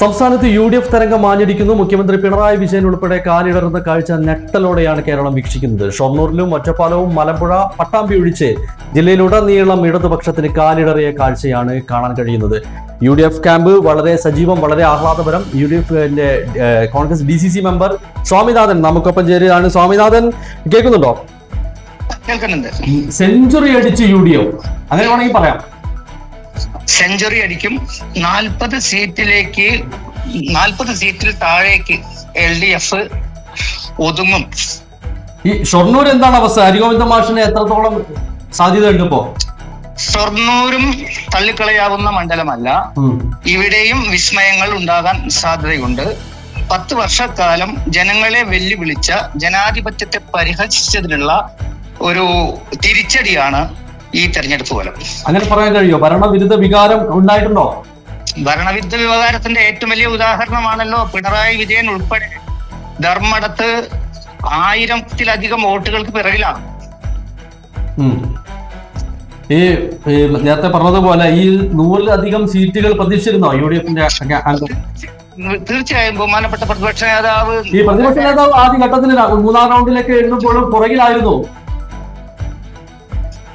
സംസ്ഥാനത്ത് UDF തരംഗം ആഞ്ഞടിക്കുന്നു. മുഖ്യമന്ത്രി പിണറായി വിജയൻ ഉൾപ്പെടെ കാലിടറുന്ന കാഴ്ച ഞെട്ടലോടെയാണ് കേരളം വീക്ഷിക്കുന്നത്. ഷൊർണൂരിലും ഒറ്റപ്പാലവും മലമ്പുഴ പട്ടാമ്പി ഒഴിച്ച് ജില്ലയിലുടനീളം ഇടതുപക്ഷത്തിന് കാലിടറിയ കാഴ്ചയാണ് കാണാൻ കഴിയുന്നത്. UDF ക്യാമ്പ് വളരെ സജീവം, വളരെ ആഹ്ലാദപരം. UDFന്റെ കോൺഗ്രസ് DCC മെമ്പർ സ്വാമിനാഥൻ നമുക്കൊപ്പം ചേരുകയാണ്. സ്വാമിനാഥൻ, കേൾക്കുന്നുണ്ടോ? കേൾക്കുന്നുണ്ട്. സെഞ്ചുറി അടിച്ച് UDF, അങ്ങനെ വേണമെങ്കിൽ പറയാം. സെഞ്ചുറി അടിക്കും. 40 സീറ്റിൽ താഴേക്ക് LDF ഒതുങ്ങും. ഈ ഷൊർണൂർ എന്താണ് അവസ്ഥ? ഹരിഗോവിന്ദ മാഷിന് എത്രത്തോളം സാധ്യതയുണ്ട് ഇപ്പോ? ഷൊർണൂരും തള്ളിക്കളയാവുന്ന മണ്ഡലമല്ല. ഇവിടെയും വിസ്മയങ്ങൾ ഉണ്ടാകാൻ സാധ്യതയുണ്ട്. 10 വർഷക്കാലം ജനങ്ങളെ വെല്ലുവിളിച്ച, ജനാധിപത്യത്തെ പരിഹസിച്ചതിനുള്ള ഒരു തിരിച്ചടിയാണ് ഈ തെരഞ്ഞെടുപ്പ് ഫലം. അങ്ങനെ പറയാൻ കഴിയോ? ഭരണവിരുദ്ധ വികാരം ഉണ്ടായിട്ടുണ്ടോ? ഭരണവിരുദ്ധ വികാരത്തിന്റെ ഏറ്റവും വലിയ ഉദാഹരണമാണല്ലോ പിണറായി വിജയൻ ഉൾപ്പെടെ ധർമ്മടത്ത് 1000-ത്തിലധികം വോട്ടുകൾക്ക് പിറകിലാണ്. ഈ നേരത്തെ പറഞ്ഞതുപോലെ ഈ 100-ലധികം സീറ്റുകൾ പ്രതീക്ഷിച്ചിരുന്നോ UDFന്റെ? തീർച്ചയായും ബഹുമാനപ്പെട്ട പ്രതിപക്ഷ നേതാവ് ആദ്യ ഘട്ടത്തിൽ 3-ാം റൗണ്ടിലേക്ക് എണ്ണുമ്പോഴും പുറകിലായിരുന്നു.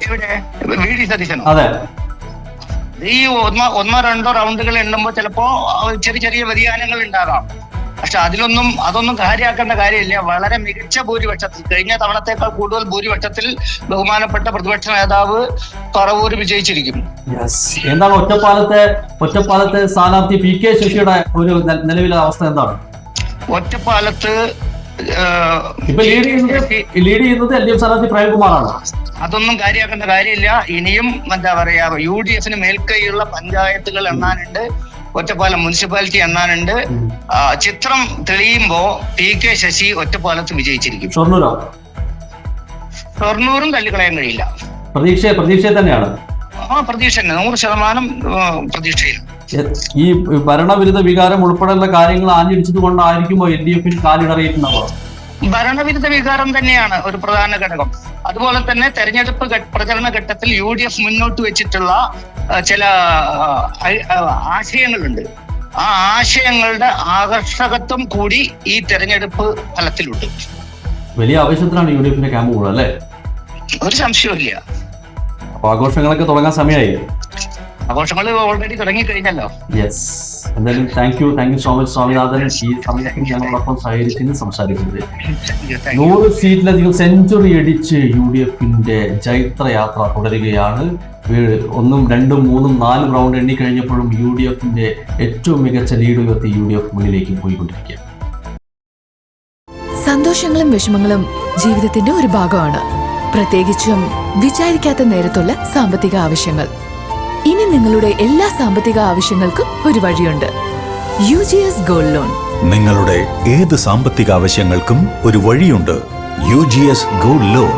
ഇവിടെ VD സതീശനോ? അതെ. ഈ 1-2 റൗണ്ടുകൾ എണ്ണുമ്പോൾ ചിലപ്പോ ചെറിയ വ്യതിയാനങ്ങൾ ഉണ്ടാകാം. പക്ഷെ അതൊന്നും കാര്യമാക്കേണ്ട കാര്യമില്ല. വളരെ മികച്ച ഭൂരിപക്ഷത്തിൽ, കഴിഞ്ഞ തവണത്തേക്കാൾ കൂടുതൽ ഭൂരിപക്ഷത്തിൽ ബഹുമാനപ്പെട്ട പ്രതിപക്ഷ നേതാവ് പറവൂര് വിജയിച്ചിരിക്കും. എന്താണ് ഒറ്റപ്പാലത്തെ സ്ഥാനാർത്ഥി PK ശശിയുടെ ഒരു നിലവിലെ അവസ്ഥ എന്താണ്? ഒറ്റപ്പാലത്ത് ലീഡ് ചെയ്യുന്നത് LDF സ്ഥാനാർത്ഥി പ്രേംകുമാറാണ്. അതൊന്നും കാര്യമാക്കേണ്ട കാര്യമില്ല. ഇനിയും എന്താ പറയാ, UDFന് മേൽക്കൈയുള്ള പഞ്ചായത്തുകൾ എണ്ണാനുണ്ട്. ഒറ്റപ്പാലം മുനിസിപ്പാലിറ്റി എണ്ണാനുണ്ട്. ചിത്രം തെളിയുമ്പോ PK ശശി ഒറ്റപ്പാലത്ത് വിജയിച്ചിരിക്കും. ഷൊർണൂരും തള്ളിക്കളയാൻ കഴിയില്ല. പ്രതീക്ഷ തന്നെയാണ്. പ്രതീക്ഷ 100% പ്രതീക്ഷയിൽ. ഈ ഭരണവിരുദ്ധ വികാരം ഉൾപ്പെടെയുള്ള കാര്യങ്ങൾ ആഞ്ഞടിച്ചത് കൊണ്ടായിരിക്കുമോ LDFന് കാലിടറിയിട്ടുണ്ടാവുക? ഭരണവിരുദ്ധ വികാരം തന്നെയാണ് ഒരു പ്രധാന ഘടകം. അതുപോലെ തന്നെ തെരഞ്ഞെടുപ്പ് പ്രചരണ ഘട്ടത്തിൽ UDF മുന്നോട്ട് വെച്ചിട്ടുള്ള ചില ആശയങ്ങളുണ്ട്. ആ ആശയങ്ങളുടെ ആകർഷകത്വം കൂടി ഈ തെരഞ്ഞെടുപ്പ് ഫലത്തിലുണ്ട്. വലിയ ആവേശത്തിലാണ് UDFന്റെ ക്യാമ്പ് കൂടെ, അല്ലേ? ഒരു സംശയമില്ല. അപ്പൊ ആഘോഷങ്ങളൊക്കെ തുടങ്ങാൻ സമയമായി. ആഘോഷങ്ങൾ ഓൾറെഡി തുടങ്ങിക്കഴിഞ്ഞല്ലോ. യെസ്. എന്തായാലും thank you so much Swaminathan, ഈ സമയത്ത് ഞങ്ങളോടൊപ്പം സഹകരിച്ച് സംസാരിക്കുന്നത്. 100 സീറ്റിലധികം സെഞ്ചുറി അടിച്ച് UDFന്റെ ജൈത്രയാത്ര തുടരുകയാണ്. 1, 2, 3, 4 റൗണ്ട് എണ്ണിക്കഴിഞ്ഞപ്പോഴും UDFന്റെ ഏറ്റവും മികച്ച ലീഡ് ഉയർത്തി UDF മുന്നിലേക്ക് പോയിക്കൊണ്ടിരിക്കുക. സന്തോഷങ്ങളും വിഷമങ്ങളും ജീവിതത്തിന്റെ ഒരു ഭാഗമാണ്. പ്രത്യേകിച്ചും വിചാരിക്കാത്ത നേരത്തുള്ള സാമ്പത്തിക ആവശ്യങ്ങൾ. ഇനി നിങ്ങളുടെ എല്ലാ സാമ്പത്തിക ആവശ്യങ്ങൾക്കും ഒരു വഴിയുണ്ട്. UGS gold loan. നിങ്ങളുടെ ഏത് സാമ്പത്തിക ആവശ്യങ്ങൾക്കും ഒരു വഴിയുണ്ട്. UGS gold loan.